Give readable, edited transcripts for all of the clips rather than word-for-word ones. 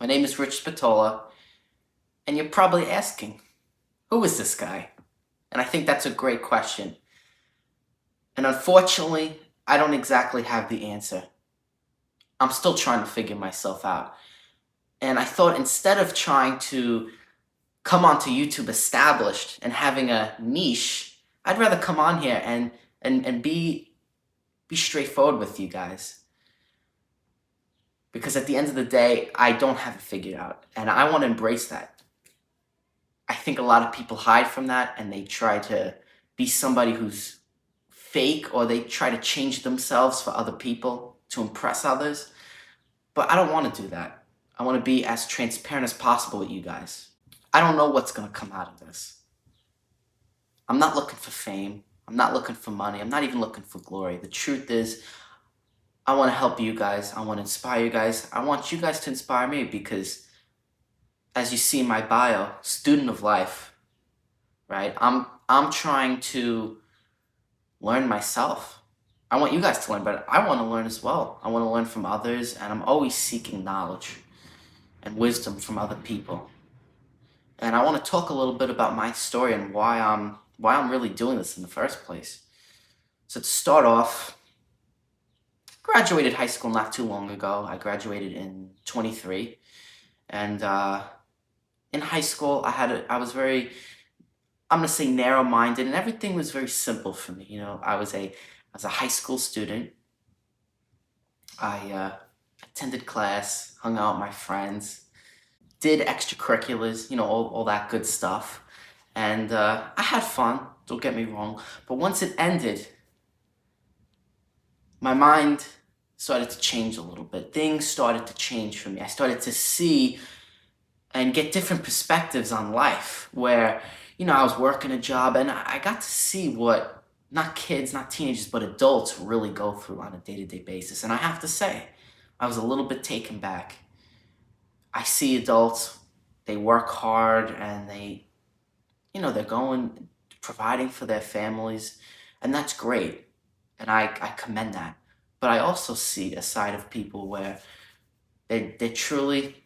My name is Rich Spatola, and you're probably asking, who is this guy? And I think that's a great question. And unfortunately, I don't exactly have the answer. I'm still trying to figure myself out. And I thought instead of trying to come onto YouTube established and having a niche, I'd rather come on here and be straightforward with you guys. Because at the end of the day, I don't have it figured out. And I want to embrace that. I think a lot of people hide from that and they try to be somebody who's fake, or they try to change themselves for other people to impress others. But I don't want to do that. I want to be as transparent as possible with you guys. I don't know what's going to come out of this. I'm not looking for fame. I'm not looking for money. I'm not even looking for glory. The truth is, I want to help you guys. I want to inspire you guys. I want you guys to inspire me because, as you see in my bio, student of life, right? I'm trying to learn myself. I want you guys to learn, but I want to learn as well. I want to learn from others, and I'm always seeking knowledge and wisdom from other people. And I want to talk a little bit about my story and why I'm really doing this in the first place. So to start off, graduated high school not too long ago. I graduated in 23, and in high school I was very, I'm gonna say, narrow-minded, and everything was very simple for me. I was a high school student. I attended class, hung out with my friends, did extracurriculars, all that good stuff. And I had fun, don't get me wrong. But once it ended, my mind started to change a little bit. Things started to change for me. I started to see and get different perspectives on life where, I was working a job and I got to see what not kids, not teenagers, but adults really go through on a day-to-day basis. And I have to say, I was a little bit taken back. I see adults, they work hard and they're going, providing for their families, and that's great. And I commend that. But I also see a side of people where they truly,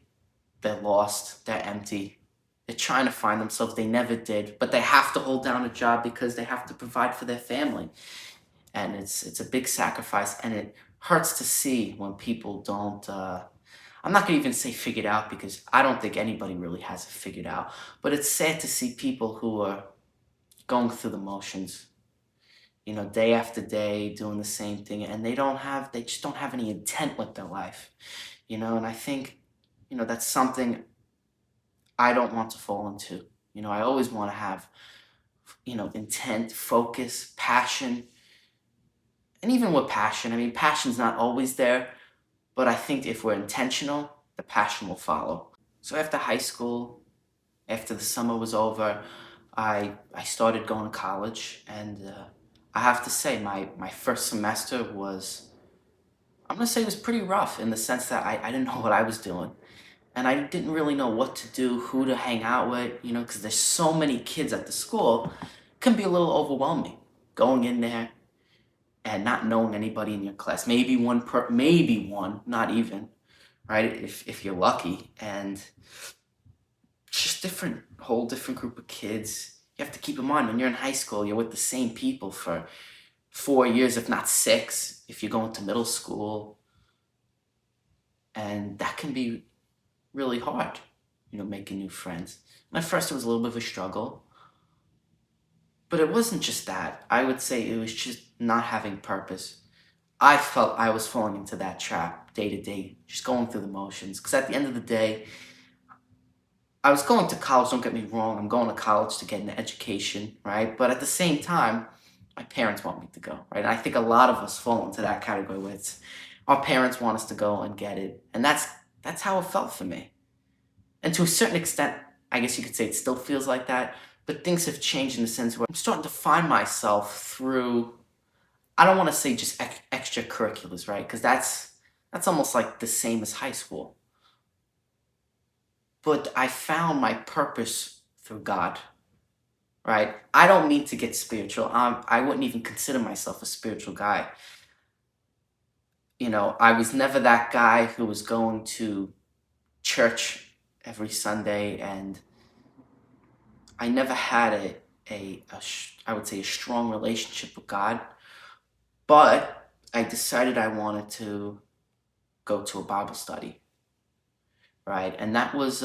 they're lost, they're empty, they're trying to find themselves, they never did, but they have to hold down a job because they have to provide for their family. And it's a big sacrifice, and it hurts to see when people don't, I'm not gonna even say figured out because I don't think anybody really has it figured out, but it's sad to see people who are going through the motions, day after day, doing the same thing, and they just don't have any intent with their life, and I think, that's something I don't want to fall into. I always want to have, intent, focus, passion, and even with passion, I mean, passion's not always there, but I think if we're intentional, the passion will follow. So after high school, after the summer was over, I started going to college, and I have to say my first semester was, I'm gonna say, it was pretty rough in the sense that I didn't know what I was doing, and I didn't really know what to do, who to hang out with, because there's so many kids at the school, it can be a little overwhelming going in there and not knowing anybody in your class. Maybe one, not even, right? If you're lucky, and just whole different group of kids. You have to keep in mind when you're in high school, you're with the same people for 4 years, if not six, if you're going to middle school, and that can be really hard, making new friends. And at first, it was a little bit of a struggle, but it wasn't just that. I would say it was just not having purpose. I felt I was falling into that trap day to day, just going through the motions. Because at the end of the day, I was going to college, don't get me wrong. I'm going to college to get an education, right? But at the same time, my parents want me to go, right? And I think a lot of us fall into that category where our parents want us to go and get it. And that's how it felt for me. And to a certain extent, I guess you could say it still feels like that, but things have changed in the sense where I'm starting to find myself through, I don't want to say just extracurriculars, right? Because that's almost like the same as high school. But I found my purpose through God, right? I don't mean to get spiritual. I wouldn't even consider myself a spiritual guy. I was never that guy who was going to church every Sunday, and I never had I would say a strong relationship with God, but I decided I wanted to go to a Bible study, right? And that was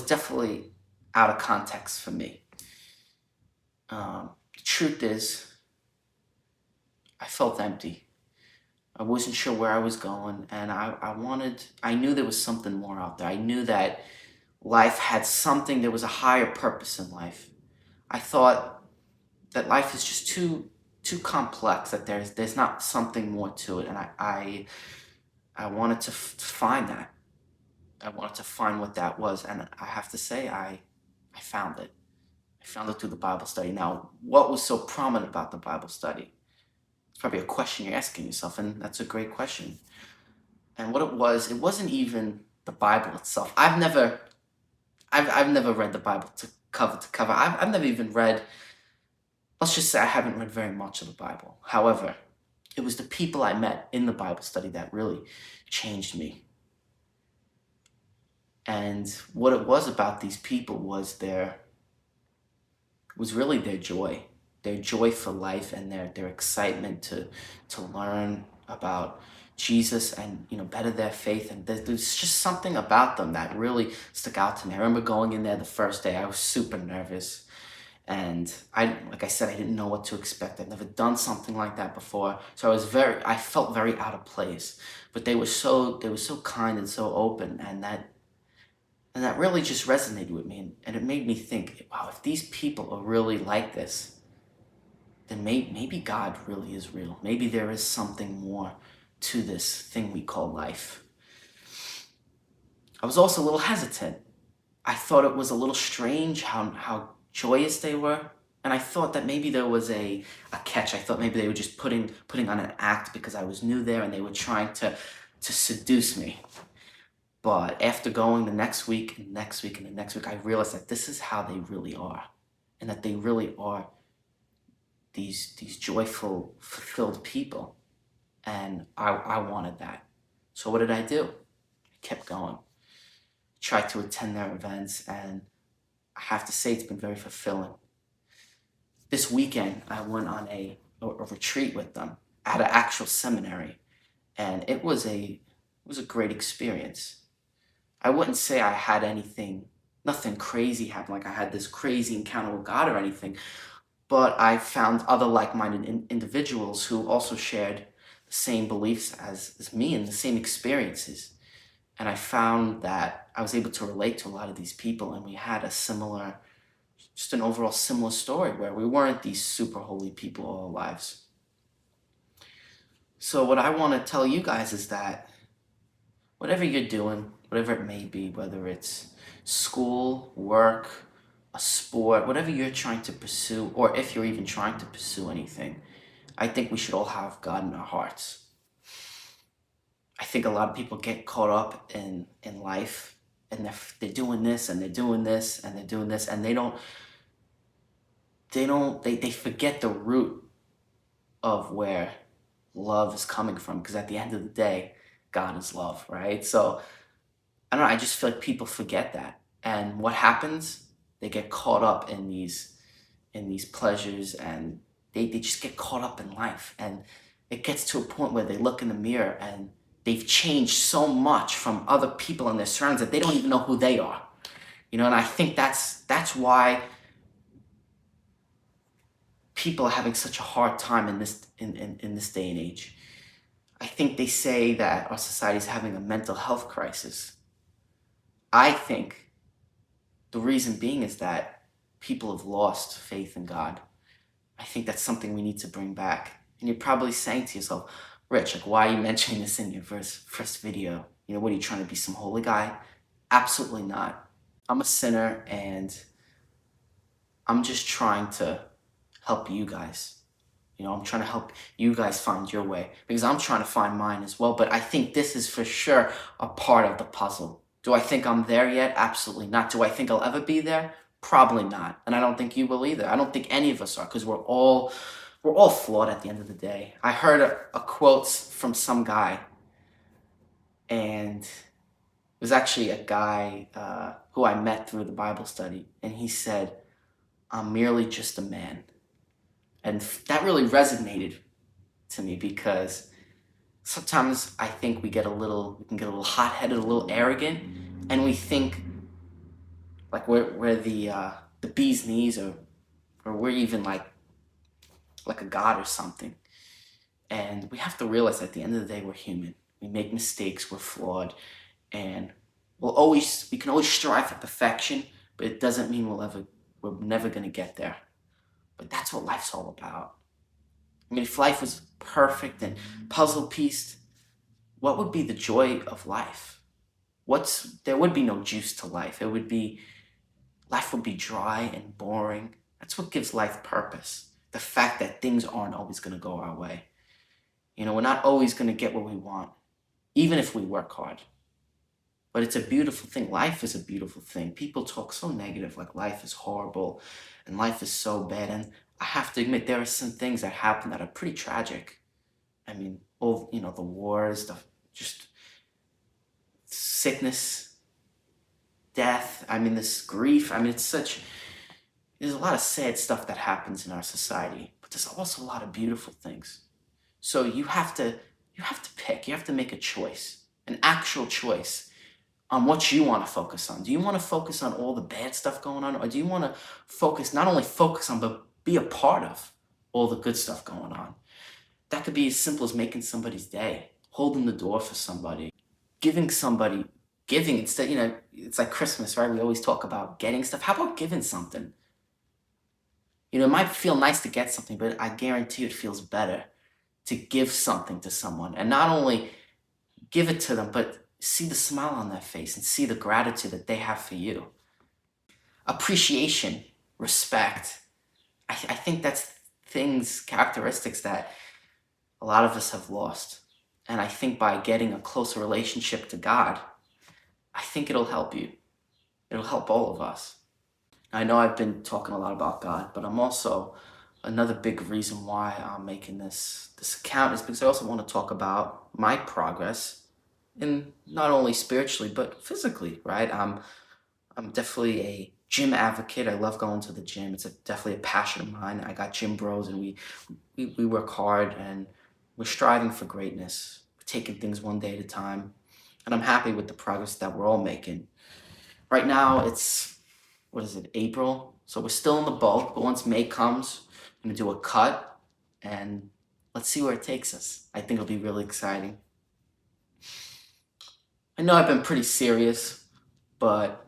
definitely out of context for me. The truth is, I felt empty. I wasn't sure where I was going, and I knew there was something more out there. I knew that life had something, there was a higher purpose in life. I thought that life is just too complex, that there's not something more to it, and I wanted to find that. I wanted to find what that was, and I have to say I found it. I found it through the Bible study. Now, what was so prominent about the Bible study? It's probably a question you're asking yourself, and that's a great question. And what it wasn't even the Bible itself. I've never read the Bible to cover. I've never even read, let's just say I haven't read very much of the Bible. However, it was the people I met in the Bible study that really changed me. And what it was about these people was really their joy for life, and their excitement to learn about Jesus, and better their faith. And there's just something about them that really stuck out to me. I remember going in there the first day. I was super nervous, and like I said, I didn't know what to expect. I'd never done something like that before, so I felt very out of place. But they were so kind and so open, and that really just resonated with me, and it made me think, wow, if these people are really like this, then maybe God really is real. Maybe there is something more to this thing we call life. I was also a little hesitant. I thought it was a little strange how joyous they were. And I thought that maybe there was a catch. I thought maybe they were just putting on an act because I was new there, and they were trying to seduce me. But after going the next week and next week and the next week, I realized that this is how they really are. And that they really are these joyful, fulfilled people. And I wanted that. So what did I do? I kept going. Tried to attend their events, and I have to say it's been very fulfilling. This weekend, I went on a retreat with them at an actual seminary, and it was a great experience. I wouldn't say I had nothing crazy happen, like I had this crazy encounter with God or anything, but I found other like-minded individuals who also shared the same beliefs as me, and the same experiences. And I found that I was able to relate to a lot of these people, and we had just an overall similar story, where we weren't these super holy people all our lives. So what I want to tell you guys is that whatever you're doing, whatever it may be, whether it's school, work, a sport, whatever you're trying to pursue, or if you're even trying to pursue anything, I think we should all have God in our hearts. I think a lot of people get caught up in life, and they're doing this, and they're doing this, and they're doing this, and they forget the root of where love is coming from, because at the end of the day, God is love, right? So I don't know, I just feel like people forget that. And what happens? They get caught up in these pleasures, and they just get caught up in life. And it gets to a point where they look in the mirror, and they've changed so much from other people in their surroundings that they don't even know who they are. And I think that's why people are having such a hard time in this day and age. I think they say that our society is having a mental health crisis. I think the reason being is that people have lost faith in God. I think that's something we need to bring back. And you're probably saying to yourself, Rich, like, why are you mentioning this in your first video? What are you trying to be, some holy guy? Absolutely not. I'm a sinner, and I'm just trying to help you guys. I'm trying to help you guys find your way, because I'm trying to find mine as well. But I think this is for sure a part of the puzzle. Do I think I'm there yet? Absolutely not. Do I think I'll ever be there? Probably not. And I don't think you will either. I don't think any of us are, because we're all flawed at the end of the day. I heard a quote from some guy, and was actually a guy who I met through the Bible study, and he said, "I'm merely just a man." And that really resonated to me because sometimes I think we can get a little hot-headed, a little arrogant, and we think like we're the bee's knees, or we're even like a god or something. And we have to realize at the end of the day, we're human. We make mistakes, we're flawed, and we can always strive for perfection, but it doesn't mean we're never gonna get there. But that's what life's all about. I mean, if life was perfect and puzzle pieced, what would be the joy of life? There would be no juice to life. Life would be dry and boring. That's what gives life purpose. The fact that things aren't always gonna go our way. We're not always gonna get what we want, even if we work hard. But it's a beautiful thing. Life is a beautiful thing. People talk so negative, like life is horrible and life is so bad. And I have to admit, there are some things that happen that are pretty tragic. I mean, the wars, the just sickness, death. I mean, this grief. I mean, there's a lot of sad stuff that happens in our society, but there's also a lot of beautiful things. So you have to pick. You have to make a choice, an actual choice on what you want to focus on. Do you want to focus on all the bad stuff going on, or do you want to not only focus on, but be a part of all the good stuff going on? That could be as simple as making somebody's day, holding the door for somebody, giving somebody, giving instead, it's like Christmas, right? We always talk about getting stuff. How about giving something? It might feel nice to get something, but I guarantee it feels better to give something to someone, and not only give it to them, but see the smile on their face and see the gratitude that they have for you. Appreciation, respect. I think that's characteristics that a lot of us have lost. And I think by getting a closer relationship to God, I think it'll help you. It'll help all of us. I know I've been talking a lot about God, but I'm also another big reason why I'm making this account is because I also want to talk about my progress in not only spiritually but physically, right? I'm definitely a gym advocate. I love going to the gym. It's definitely a passion of mine. I got gym bros, and we work hard, and we're striving for greatness. We're taking things one day at a time, and I'm happy with the progress that we're all making. Right now, it's what is it, April? So we're still in the bulk, but once May comes, I'm gonna do a cut, and let's see where it takes us. I think it'll be really exciting. I know I've been pretty serious, but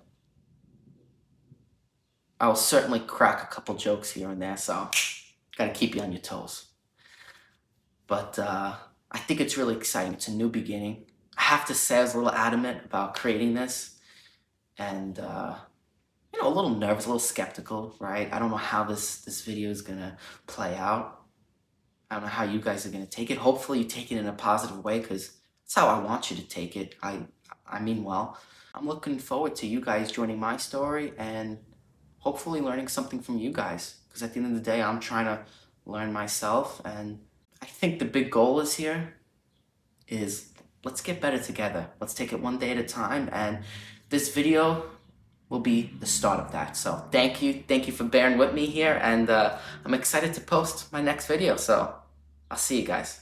I'll certainly crack a couple jokes here and there, so gotta keep you on your toes. But I think it's really exciting. It's a new beginning. I have to say, I was a little adamant about creating this, and a little nervous, a little skeptical, right? I don't know how this video is gonna play out. I don't know how you guys are gonna take it. Hopefully, you take it in a positive way, because that's how I want you to take it. I mean well. I'm looking forward to you guys joining my story and hopefully learning something from you guys. Because at the end of the day, I'm trying to learn myself, and I think the big goal is let's get better together. Let's take it one day at a time, and this video will be the start of that. So thank you for bearing with me here, and I'm excited to post my next video. So I'll see you guys.